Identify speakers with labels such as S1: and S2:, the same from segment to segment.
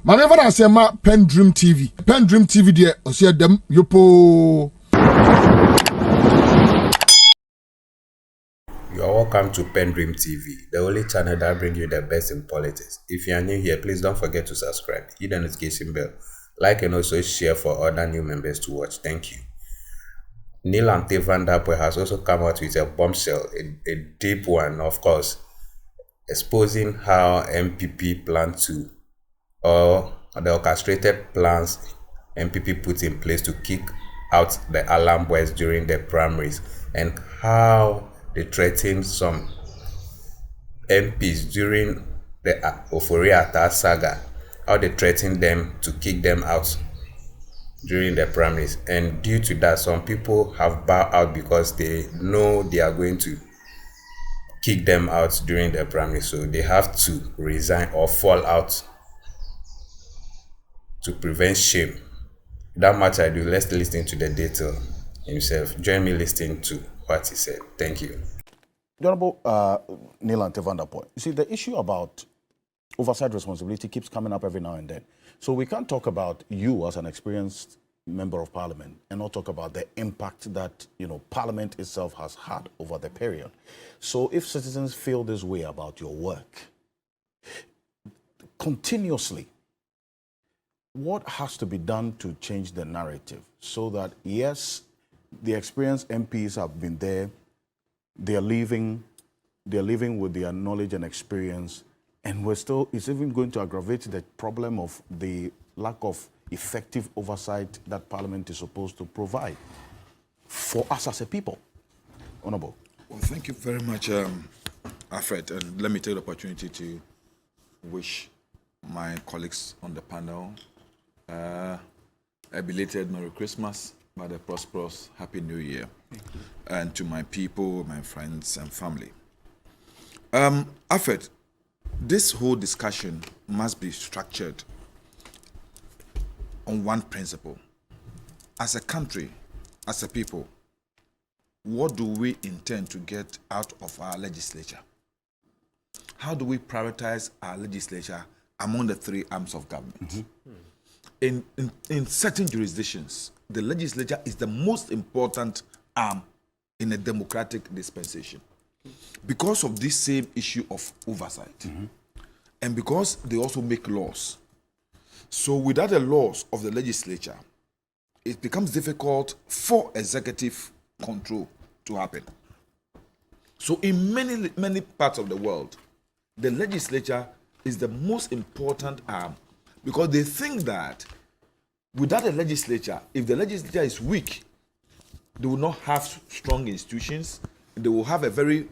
S1: Manever I say ma PENDREAM TV. PENDREAM TV there, I see them yopo.
S2: You are welcome to PENDREAM TV, the only channel that brings you the best in politics. If you are new here, please don't forget to subscribe, hit the notification bell, like and also share for other new members to watch. Thank you. Mvmt Vanderpuye has also come out with a bombshell, a deep one, of course, exposing how MPP plan to, or the orchestrated plans MPP put in place to kick out the alarm boys during the primaries, and how they threatened some MPs during the Oversight saga, how they threatened them to kick them out during the primaries. And due to that, some people have bowed out because they know they are going to kick them out during the primaries, so they have to resign or fall out to prevent shame. Without much ado, let's listen to the detail himself. Join me listening to what he said. Thank you.
S3: The Honorable Mvmt Vanderpuye, you see, the issue about oversight responsibility keeps coming up every now and then. So we can't talk about you as an experienced member of parliament and not talk about the impact that, parliament itself has had over the period. So if citizens feel this way about your work, continuously, what has to be done to change the narrative so that, yes, the experienced MPs have been there, they're living with their knowledge and experience, and it's even going to aggravate the problem of the lack of effective oversight that Parliament is supposed to provide for us as a people. Honorable.
S4: Well, thank you very much, Alfred, and let me take the opportunity to wish my colleagues on the panel a belated Merry Christmas, but a prosperous Happy New Year, and to my people, my friends and family. Alfred, this whole discussion must be structured on one principle. As a country, as a people, what do we intend to get out of our legislature? How do we prioritize our legislature among the three arms of government? Mm-hmm. In certain jurisdictions, the legislature is the most important arm in a democratic dispensation because of this same issue of oversight. Mm-hmm. And because they also make laws. So without the laws of the legislature, it becomes difficult for executive control to happen. So in many parts of the world, the legislature is the most important arm because they think that without a legislature, if the legislature is weak, they will not have strong institutions. They will have a very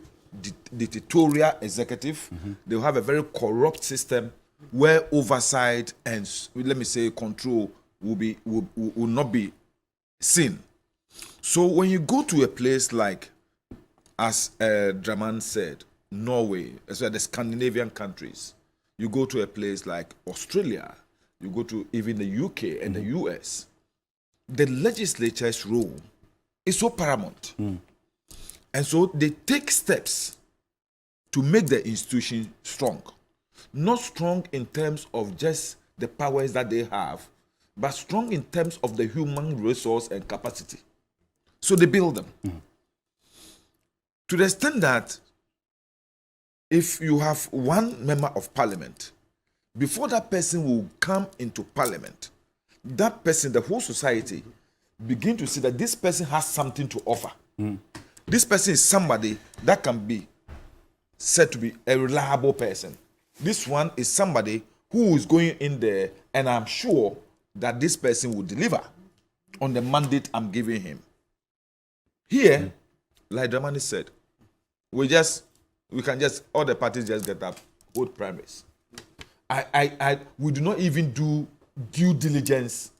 S4: dictatorial executive. Mm-hmm. They will have a very corrupt system where oversight and, let me say, control will not be seen. So when you go to a place like, as Draman said, Norway, as well as the Scandinavian countries, you go to a place like Australia, you go to even the UK and the US, the legislature's role is so paramount. Mm. And so they take steps to make the institution strong. Not strong in terms of just the powers that they have, but strong in terms of the human resource and capacity. So they build them. Mm. To the extent that if you have one member of parliament, before that person will come into parliament, that person, the whole society, begin to see that this person has something to offer. Mm. This person is somebody that can be said to be a reliable person. This one is somebody who is going in there, and I'm sure that this person will deliver on the mandate I'm giving him. Here, like Dramani said, we can just, all the parties just get up, hold primaries. We do not even do due diligence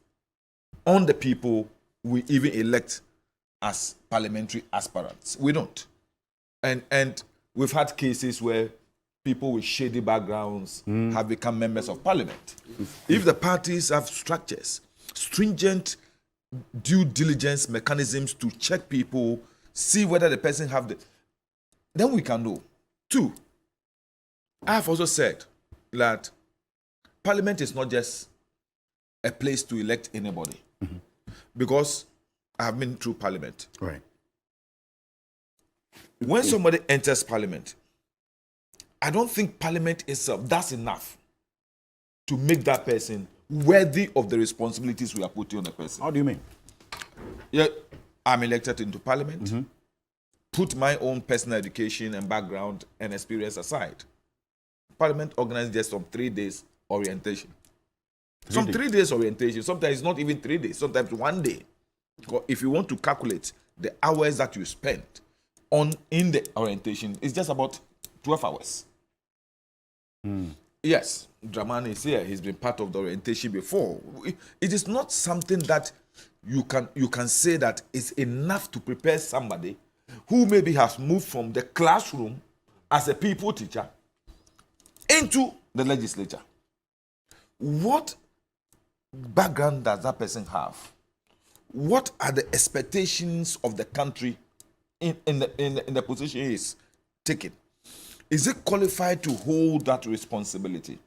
S4: on the people we even elect as parliamentary aspirants. We don't. And we've had cases where people with shady backgrounds have become members of parliament. If the parties have structures, stringent due diligence mechanisms to check people, see whether the person have the, then we can know. Two, I have also said that Parliament is not just a place to elect anybody. Because I have been through Parliament.
S3: Right.
S4: When somebody enters Parliament, I don't think Parliament itself, that's enough to make that person worthy of the responsibilities we are putting on the person.
S3: How do you mean?
S4: Yeah, I'm elected into Parliament. Put my own personal education and background and experience aside. Parliament organizes just some 3 days orientation. Some 3 days orientation. Sometimes it's not even 3 days. Sometimes 1 day. If you want to calculate the hours that you spent in the orientation, it's just about 12 hours. Yes, Dramani is here. He's been part of the orientation before. It is not something that you can say that is enough to prepare somebody who maybe has moved from the classroom as a people teacher into the legislature. What background does that person have? What are the expectations of the country in the position he is taking? Is it qualified to hold that responsibility?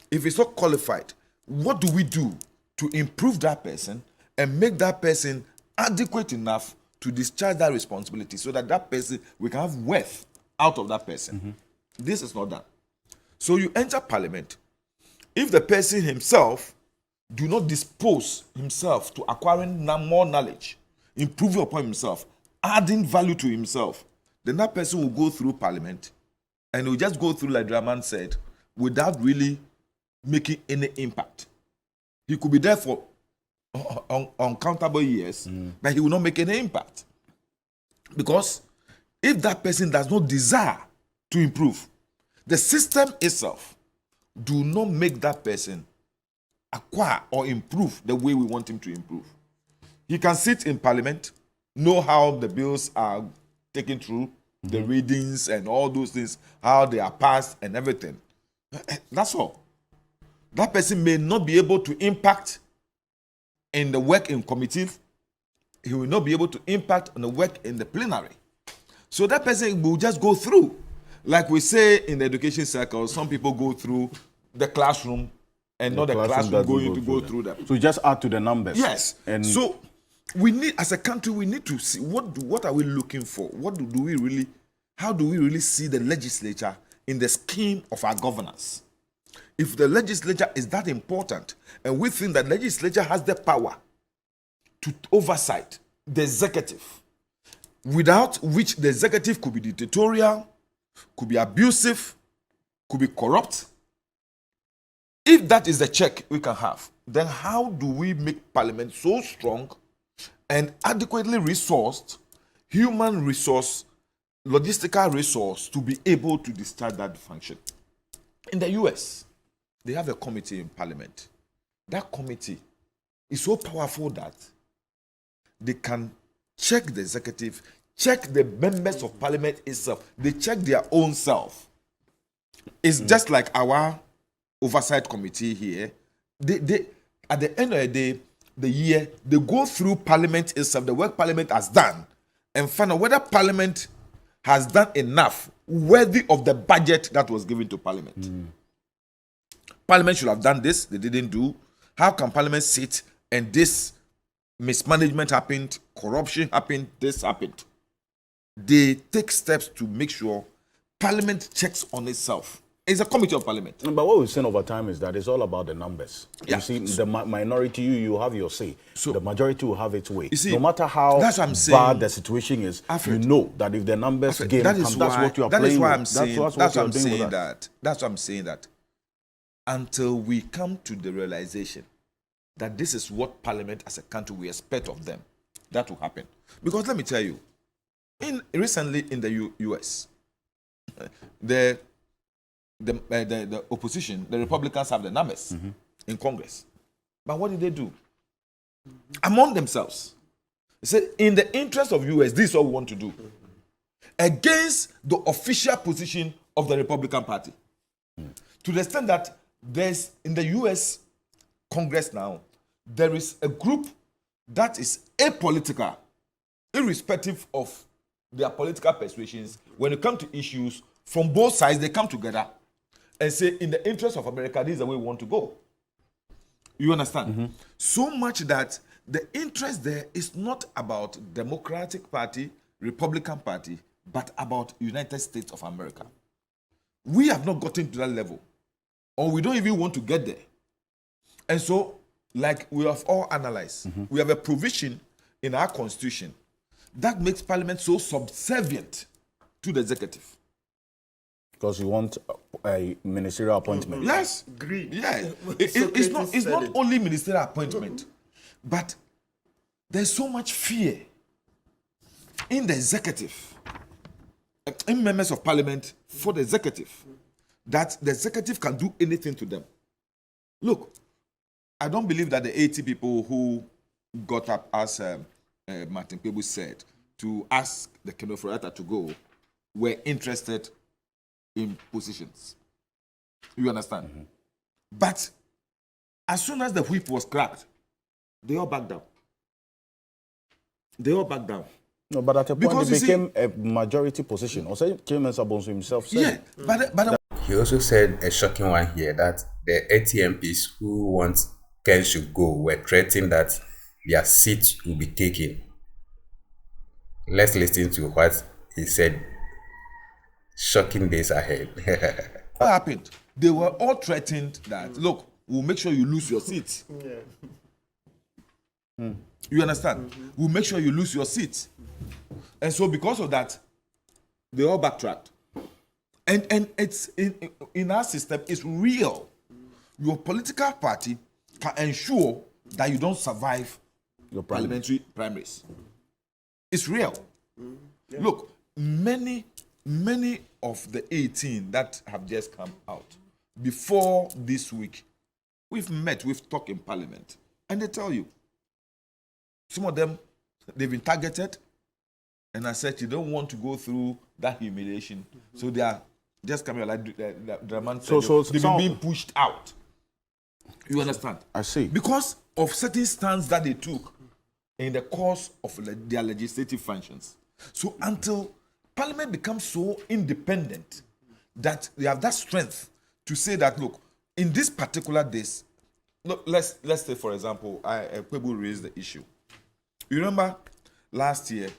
S4: If it's not qualified, what do we do to improve that person and make that person adequate enough to discharge that responsibility so that that person, we can have worth out of that person? This is not that. So you enter Parliament. If the person himself do not dispose himself to acquiring more knowledge, improving upon himself, adding value to himself, then that person will go through Parliament and will just go through, like Draman said, without really making any impact. He could be there for uncountable years, but he will not make any impact. Because if that person does not desire to improve, the system itself do not make that person acquire or improve the way we want him to improve. He can sit in Parliament, know how the bills are taken through, the readings and all those things, how they are passed and everything. That's all. That person may not be able to impact in the work in committee. He will not be able to impact on the work in the plenary. So that person will just go through. Like we say in the education circle, some people go through the classroom and not the classroom going to go through them.
S3: So just add to the numbers.
S4: Yes. And so we need, as a country, we need to see what are we looking for? What do we really, how do we really see the legislature in the scheme of our governance? If the legislature is that important, and we think that legislature has the power to oversight the executive, without which the executive could be dictatorial, could be abusive, could be corrupt. If that is the check we can have, then how do we make Parliament so strong and adequately resourced, human resource, logistical resource, to be able to discharge that function? In the US, they have a committee in Parliament. That committee is so powerful that they can check the executive, check the members of Parliament itself. They check their own self. It's just like our oversight committee here. They at the end of the day, the year, they go through Parliament itself, the work Parliament has done, and find out whether Parliament has done enough worthy of the budget that was given to Parliament. Parliament should have done this, they didn't do. How can Parliament sit and this mismanagement happened, corruption happened, this happened? They take steps to make sure Parliament checks on itself. It's a committee of Parliament.
S3: But what we've seen over time is that it's all about the numbers.
S4: Yeah.
S3: You see, the minority, you have your say. So the majority will have its way.
S4: You see,
S3: no matter how bad the situation is,
S4: Alfred,
S3: you know that if the numbers game comes, that's what you are playing with. That's
S4: why I'm saying that. Until we come to the realization that this is what Parliament as a country we expect of them, that will happen. Because let me tell you, recently in the US, the opposition, the Republicans have the numbers in Congress. But what did they do? Among themselves, they said, in the interest of US, this is what we want to do. Against the official position of the Republican Party. To the extent that there's, in the US Congress now, there is a group that is apolitical, irrespective of their political persuasions. When it comes to issues, from both sides, they come together and say, in the interest of America, this is the way we want to go. You understand? So much that the interest there is not about Democratic Party, Republican Party, but about United States of America. We have not gotten to that level, or we don't even want to get there. And so, like we have all analyzed, we have a provision in our constitution that makes Parliament so subservient to the executive.
S3: Because you want a ministerial appointment.
S4: Yes.
S5: Agreed.
S4: Yeah. It's not only ministerial appointment, but there's so much fear in the executive, in members of Parliament for the executive, that the executive can do anything to them. Look, I don't believe that the 80 people who got up, as Martin Pebu said, to ask the Kenofrata to go were interested in positions. You understand? But as soon as the whip was cracked, they all backed down. They all backed down.
S3: No, but at a point
S4: Because
S3: it
S4: you see-
S3: became a majority position. Or say Chairman Sabonso himself said.
S4: Yeah, but
S2: He also said a shocking one here that the 80 MPs who want Ken should go were threatening that their seats will be taken. Let's listen to what he said. Shocking days ahead.
S4: what happened? They were all threatened that, look, we'll make sure you lose your seat. You understand? We'll make sure you lose your seat. And so because of that, they all backtracked. And it's in our system, it's real. Your political party can ensure that you don't survive
S3: Your primary.
S4: parliamentary primaries. It's real. Look, many of the 18 that have just come out before this week, we've talked in Parliament, and they tell you, some of them, they've been targeted, and I said, you don't want to go through that humiliation, so they are just coming like the man said, they've been being pushed out. You understand?
S3: I see.
S4: Because of certain stands that they took in the course of their legislative functions. So until Parliament becomes so independent that they have that strength to say that, look, in this particular days, look, let's say, for example, Pebu raised the issue. You remember last year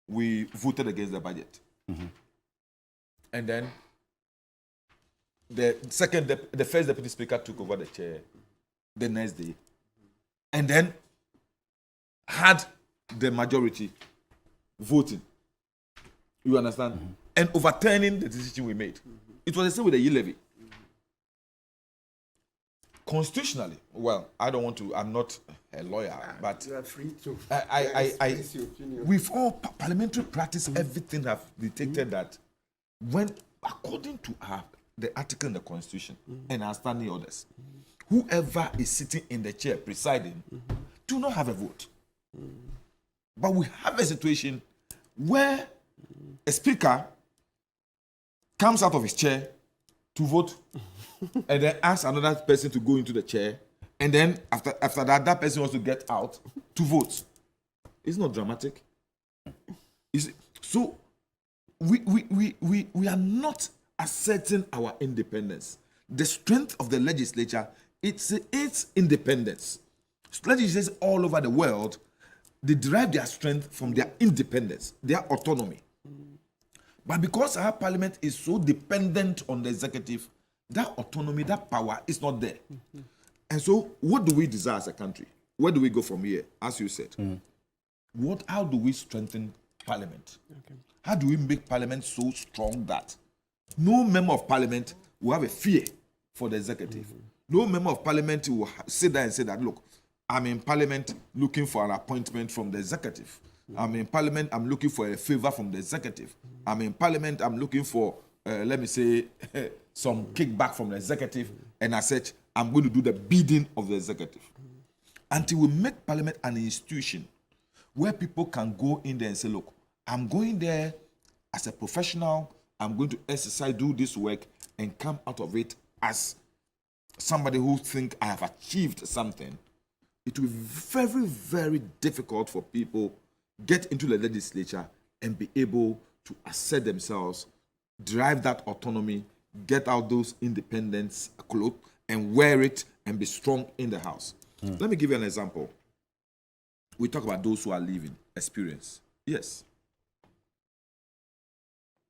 S4: we voted against the budget, and then the first deputy speaker took over the chair the next day, and then had the majority voting. You understand? And overturning the decision we made. It was the same with the e-levy. Constitutionally, well, I don't want to, I'm not a lawyer, but
S5: You are free to
S4: I
S5: express your opinion.
S4: with all parliamentary practice, everything have detected that when, according to the article in the Constitution and our standing orders, whoever is sitting in the chair presiding do not have a vote. But we have a situation where a speaker comes out of his chair to vote and then asks another person to go into the chair, and then after that person wants to get out to vote. It's not dramatic. So we are not asserting our independence. The strength of the legislature, it's independence. Legislators all over the world, they derive their strength from their independence, their autonomy. But because our parliament is so dependent on the executive, that autonomy, that power is not there. And so, what do we desire as a country? Where do we go from here? As you said, how do we strengthen parliament? How do we make parliament so strong that no member of parliament will have a fear for the executive? No member of parliament will sit there and say that, look, I'm in parliament looking for an appointment from the executive. I'm in parliament, I'm looking for a favor from the executive. I'm in parliament, I'm looking for, let me say, some kickback from the executive. And as such, I'm going to do the bidding of the executive. Until we make parliament an institution where people can go in there and say, look, I'm going there as a professional, I'm going to exercise, do this work, and come out of it as somebody who thinks I have achieved something. It will be very, very difficult for people get into the legislature and be able to assert themselves, drive that autonomy, get out those independence clothes and wear it and be strong in the house. Let me give you an example. We talk about those who are leaving experience. Yes.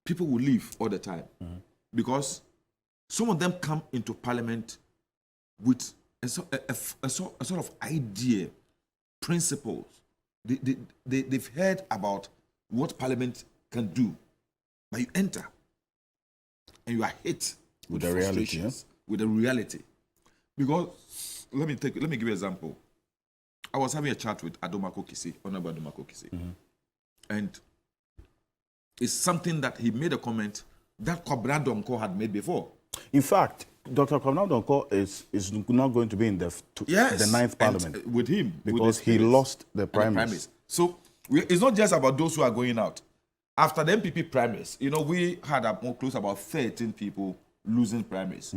S4: People will leave all the time because some of them come into parliament with a sort of idea, principles. They've heard about what parliament can do, but you enter and you are hit with
S3: the reality,
S4: frustrations, with the reality. Because let me give you an example. I was having a chat with Adomako Kisi, Honorable Adomako Kisi, and it's something that he made a comment that Kobra Donko had made before.
S3: In fact, Dr. Kobra Donko is not going to be in the ninth parliament
S4: with him
S3: because he lost the primaries.
S4: So it's not just about those who are going out. After the MPP primaries, we had close about 13 people losing primaries.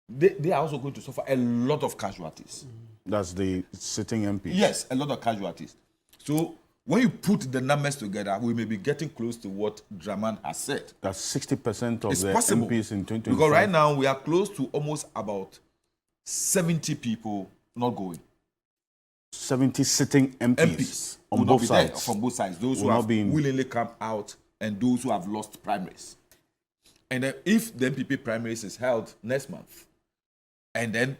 S4: They are also going to suffer a lot of casualties.
S3: That's the sitting MPs.
S4: Yes, a lot of casualties. So when you put the numbers together, we may be getting close to what Draman has said.
S3: That's 60% of the
S4: possible,
S3: MPs in 2025.
S4: Because right now we are close to almost about 70 people not going.
S3: 70 sitting MPs on both sides.
S4: From both sides. Those who have willingly come out and those who have lost primaries. And then if the MPP primaries is held next month, and then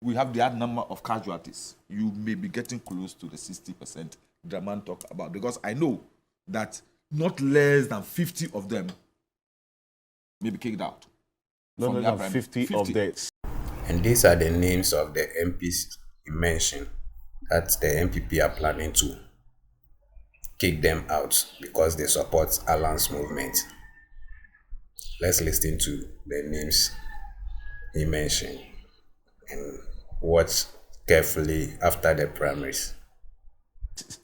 S4: we have the odd number of casualties, you may be getting close to the 60% Draman talk about. Because I know that not less than 50 of them may be kicked out.
S3: Not less than 50 of them.
S2: And these are the names of the MPs you mentioned that the MPP are planning to kick them out because they support Alan's movement. Let's listen to the names he mentioned and watch carefully after the primaries.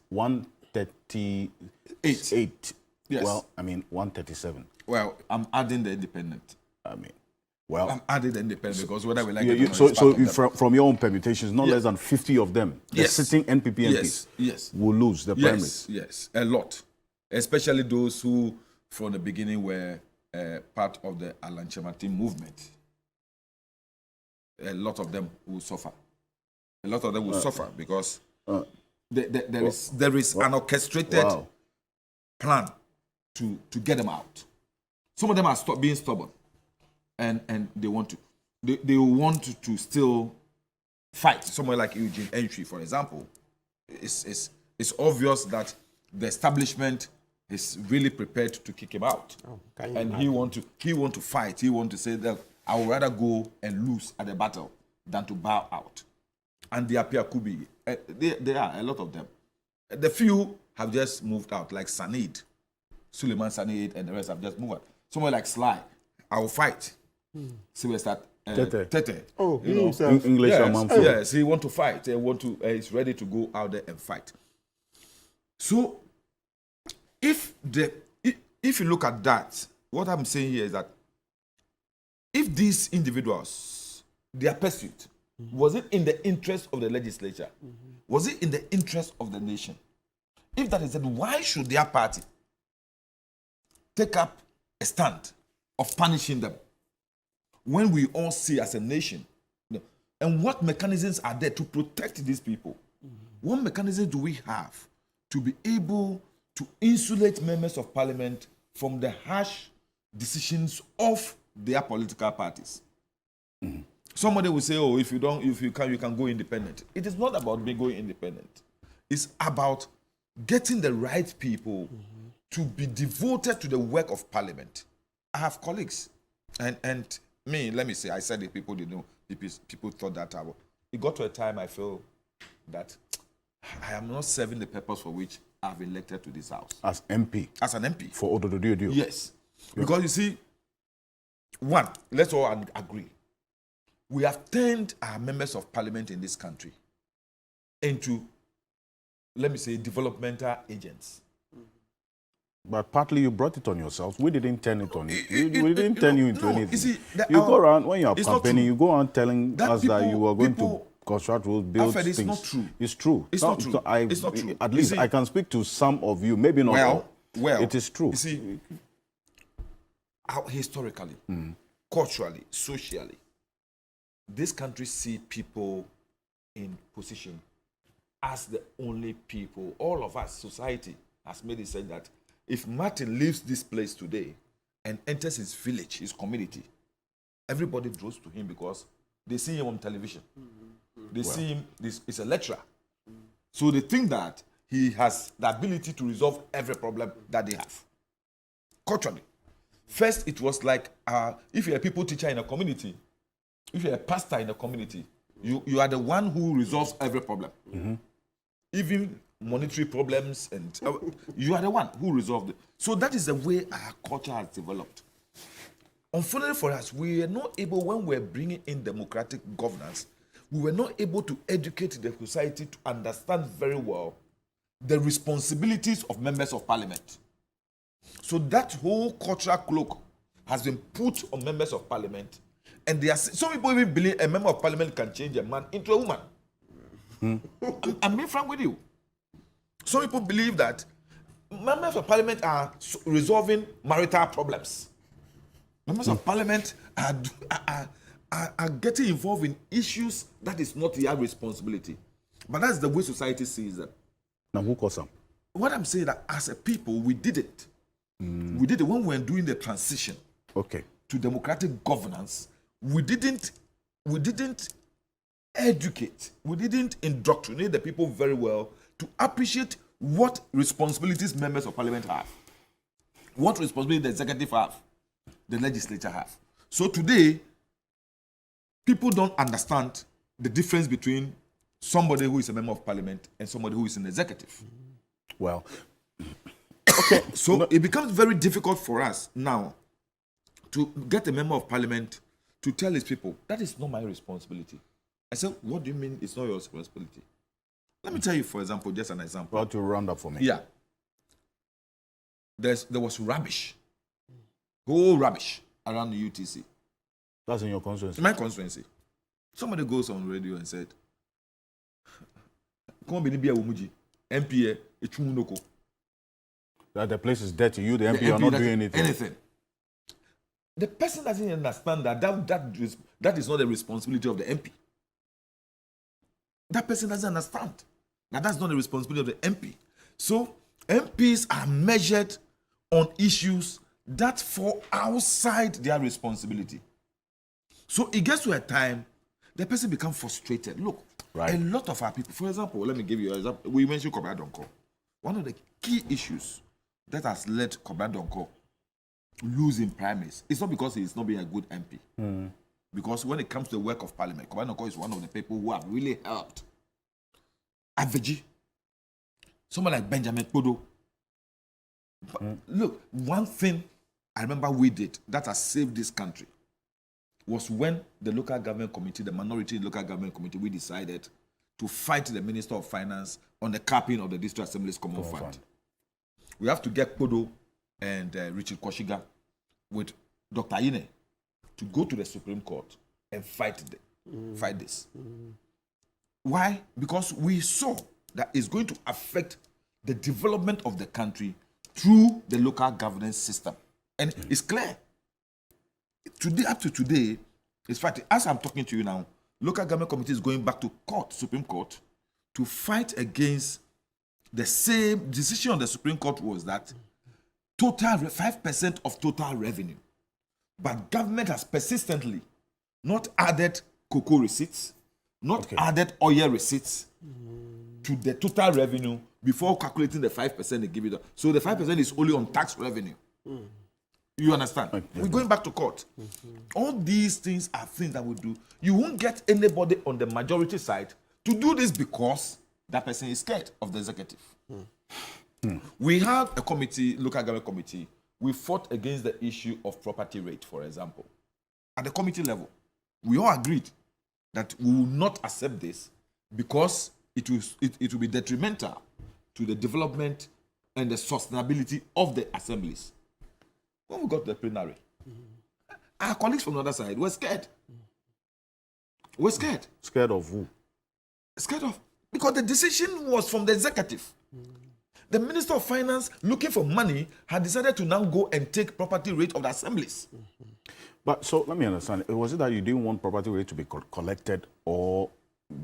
S3: 138.
S4: Yes.
S3: Well, 137.
S4: Well, I'm adding the independent. I'm adding the independent because whether we like it or not,
S3: so from your own permutations, not less than 50 of them, the sitting NPP MPs, will lose the primaries.
S4: Yes, a lot. Especially those who, from the beginning, were part of the Alan Chemati movement. A lot of them will suffer. A lot of them will suffer because there is an orchestrated plan to get them out. Some of them are being stubborn, and they want to to still fight. Somewhere like Eugene Entry, for example, it's obvious that the establishment is really prepared to kick him out, and he want to fight. He want to say that I would rather go and lose at the battle than to bow out. And they appear could be. There are a lot of them. The few have just moved out, like Sanid, Suleiman Sanid, and the rest have just moved out. Somewhere like Sly, I will fight. See where start Tete.
S3: Oh, English man.
S4: Yes, he want to fight. He's ready to go out there and fight. So, if you look at that, what I'm saying here is that if these individuals, their pursuit, was it in the interest of the legislature? Was it in the interest of the nation? If that is it, why should their party take up a stand of punishing them when we all see as a nation? And what mechanisms are there to protect these people? What mechanism do we have to be able to insulate members of parliament from the harsh decisions of their political parties? Somebody will say, "Oh, if you can, you can go independent." It is not about going independent. It's about getting the right people to be devoted to the work of parliament. I have colleagues, and me. Let me say, I said it. People didn't know. People thought that it got to a time I feel that I am not serving the purpose for which I've been elected to this house
S3: As MP.
S4: as an MP
S3: For Odododio.
S4: Yes, because you see, one, let's all agree. We have turned our members of parliament in this country into, let me say, developmental agents.
S3: But partly you brought it on yourselves. We didn't turn it on you. We didn't turn you into anything.
S4: You see,
S3: you go around, when you are campaigning, you go around telling us that you are going to construct roads, build things.
S4: It's not true.
S3: It's true.
S4: It's not true. It's not true.
S3: At least I can speak to some of you, maybe not all.
S4: Well,
S3: it is true.
S4: You see, historically, culturally, socially, this country see people in position as the only people. All of us, society, has made it said that if Martin leaves this place today and enters his village, his community, everybody draws to him because they see him on television. They see him, he's a lecturer. So they think that he has the ability to resolve every problem that they have. Culturally. First, it was like if you're a people teacher in a community, if you're a pastor in a community, you are the one who resolves every problem. Even monetary problems, and you are the one who resolved it. So that is the way our culture has developed. Unfortunately for us, we are not able, when we're bringing in democratic governance, we were not able to educate the society to understand very well the responsibilities of members of parliament. So that whole cultural cloak has been put on members of parliament, and they are, some people even believe a member of parliament can change a man into a woman. I'm being frank with you. Some people believe that members of parliament are resolving marital problems. Members of parliament are getting involved in issues that is not their responsibility. But that's the way society sees them.
S3: Now, who calls them?
S4: What I'm saying that as a people, we did it. We did it when we were doing the transition to democratic governance. We didn't educate, we didn't indoctrinate the people very well to appreciate what responsibilities members of parliament have, what responsibility the executive have, the legislature have. So today, people don't understand the difference between somebody who is a member of parliament and somebody who is in the executive.
S3: Well,
S4: so it becomes very difficult for us now to get a member of parliament to tell his people, that is not my responsibility. I said, what do you mean it's not your responsibility? Let me tell you, for example, just an example.
S3: to round up for me.
S4: Yeah. There was rubbish. Whole rubbish around the UTC.
S3: That's in your constituency?
S4: In my constituency. Somebody goes on radio and said, come on, MPA,
S3: that the place is dirty. You, the MP, are not doing anything.
S4: The person doesn't understand that is not the responsibility of the MP. That person doesn't understand that that's not the responsibility of the MP. So MPs are measured on issues that fall outside their responsibility. So it gets to a time the person becomes frustrated. Look, a lot of our people, for example, let me give you an example. We mentioned Kobra Donko. One of the key issues that has led Kobra Donko losing primaries, it's not because he's not being a good MP. Because when it comes to the work of parliament, Kobra Donko is one of the people who have really helped. Aveji, someone like Benjamin Podo. Look, one thing I remember we did that has saved this country was when the local government committee, the minority local government committee, we decided to fight the Minister of Finance on the capping of the District Assembly's Common Fund. We have to get Podo and Richard Koshiga with Dr. Ine to go to the Supreme Court and fight this. Why? Because we saw that it's going to affect the development of the country through the local governance system. And it's clear. Today, up to today, it's fact, as I'm talking to you now, local government committee is going back to court, Supreme Court, to fight against the same decision of the Supreme Court was that total 5% of total revenue. But government has persistently not added cocoa receipts, not added oil receipts to the total revenue before calculating the 5% they give it. So the 5% is only on tax revenue. You understand? We're going back to court. All these things are things that we do. You won't get anybody on the majority side to do this because that person is scared of the executive. We have a committee, local government committee. We fought against the issue of property rate, for example. At the committee level, we all agreed that we will not accept this because it will be detrimental to the development and the sustainability of the assemblies. When we got to the plenary, our colleagues from the other side were scared. We're scared.
S3: Scared of who?
S4: Scared of, because the decision was from the executive. The Minister of Finance, looking for money, had decided to now go and take property rate of the assemblies.
S3: But so let me understand. Was it that you didn't want property rate to be collected, or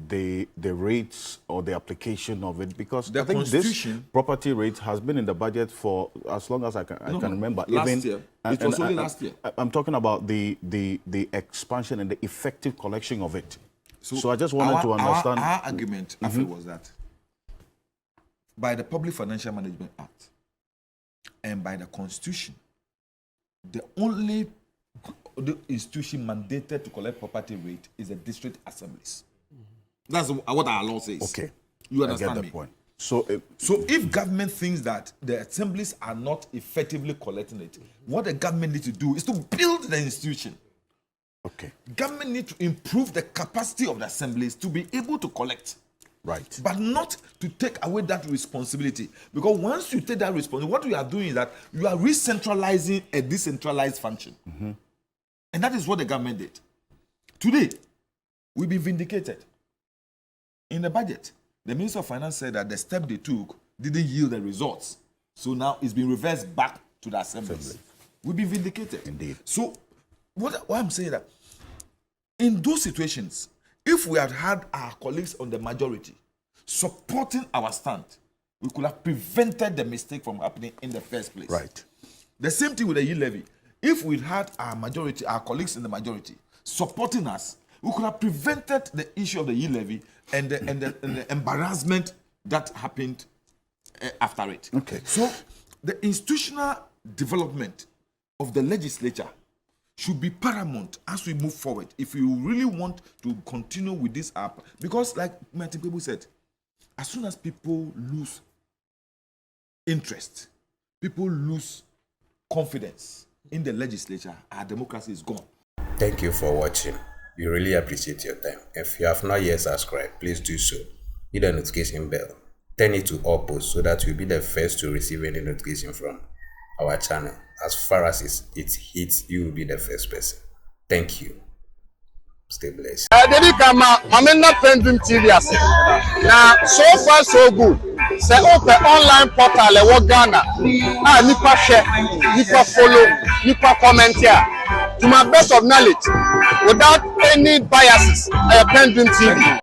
S3: the rates or the application of it? Because I think this property rate has been in the budget for as long as I can remember.
S4: Last year. It was only last year.
S3: I'm talking about the expansion and the effective collection of it. So I just wanted to understand.
S4: Our argument was that by the Public Financial Management Act and by the Constitution, the only institution mandated to collect property rate is the district assemblies. That's what our law says.
S3: Okay.
S4: You understand
S3: I get the
S4: me?
S3: point. So
S4: if government thinks that the assemblies are not effectively collecting it, what the government needs to do is to build the institution.
S3: Okay.
S4: Government needs to improve the capacity of the assemblies to be able to collect.
S3: Right.
S4: But not to take away that responsibility. Because once you take that responsibility, what you are doing is that you are re-centralizing a decentralized function. And that is what the government did. Today, we've been vindicated. In the budget, the Minister of Finance said that the step they took didn't yield the results. So now it's been reversed back to the assemblies. We've been vindicated.
S3: Indeed.
S4: So what I'm saying that in those situations, if we had had our colleagues on the majority supporting our stand, we could have prevented the mistake from happening in the first place.
S3: Right.
S4: The same thing with the yield levy. If we'd had our colleagues in the majority supporting us, we could have prevented the issue of the yield levy and the embarrassment that happened after it.
S3: Okay.
S4: So the institutional development of the legislature should be paramount as we move forward. If you really want to continue with this app, because like Martin people said, as soon as people lose interest, people lose confidence in the legislature, our democracy is gone.
S2: Thank you for watching. We really appreciate your time. If you have not yet subscribed, please do so. Hit the notification bell. Turn it to all posts so that you'll be the first to receive any notification from our channel. As far as it hits, you will be the first person. Thank you. Stay blessed.
S5: PENDREAM TV. Now, so far so good. Say open online portal e Ghana. Nipa share, nipa follow, nipa comment here. To my best of knowledge, without any biases, PENDREAM TV.